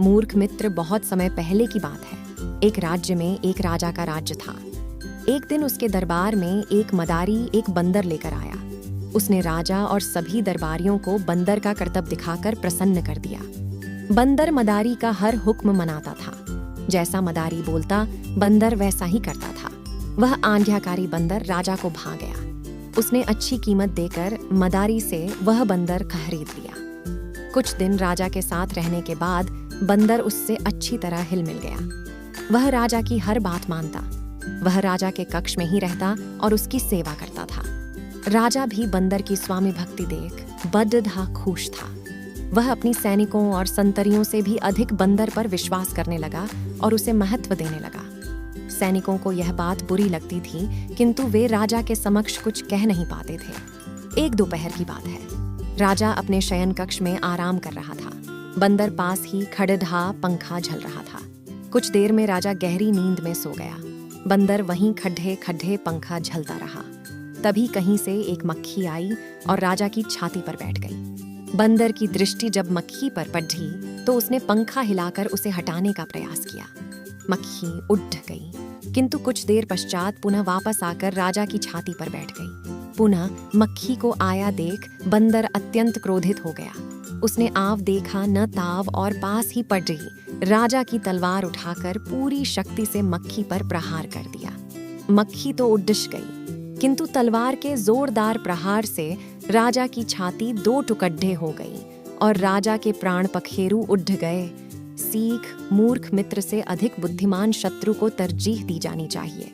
मूर्ख मित्र बहुत समय पहले की बात है। एक राज्य में एक राजा का राज्य था। एक दिन उसके दरबार में एक मदारी एक बंदर लेकर आया। उसने राजा और सभी दरबारियों को बंदर का करतब दिखाकर प्रसन्न कर दिया। बंदर मदारी का हर हुक्म मनाता था। जैसा मदारी बोलता बंदर वैसा ही करता था। वह आज्ञाकारी बंदर राजा को भा गया। उसने अच्छी कीमत देकर मदारी से वह बंदर खरीद लिया। कुछ दिन राजा के साथ रहने के बाद बंदर उससे अच्छी तरह हिल मिल गया। वह राजा की हर बात मानता। वह राजा के कक्ष में ही रहता और उसकी सेवा करता था। राजा भी बंदर की स्वामी भक्ति देख बड्ढा खुश था। वह अपनी सैनिकों और संतरियों से भी अधिक बंदर पर विश्वास करने लगा और उसे महत्व देने लगा। सैनिकों को यह बात बुरी लगती थी, किंतु वे राजा के समक्ष कुछ कह नहीं पाते थे। एक दोपहर की बात है। राजा अपने शयन कक्ष में आराम कर रहा था। बंदर पास ही खड़ढा पंखा झल रहा था। कुछ देर में राजा गहरी नींद में सो गया। बंदर वहीं खड्डे खड्डे पंखा झलता रहा। तभी कहीं से एक मक्खी आई और राजा की छाती पर बैठ गई। बंदर की दृष्टि जब मक्खी पर पड़ी तो उसने पंखा हिलाकर उसे हटाने का प्रयास किया। मक्खी उड़ गई, किंतु कुछ देर पश्चात पुनः वापस आकर राजा की छाती पर बैठ गई। पुनः मक्खी को आया देख बंदर अत्यंत क्रोधित हो गया। उसने आव देखा न ताव और पास ही पड़ रही राजा की तलवार उठाकर पूरी शक्ति से मक्खी पर प्रहार कर दिया। मक्खी तो उड्डश गई, किंतु तलवार के जोरदार प्रहार से राजा की छाती दो टुकड़े हो गई और राजा के प्राण पखेरु उड़ गए। सीख: मूर्ख मित्र से अधिक बुद्धिमान शत्रु को तरजीह दी जानी चाहिए।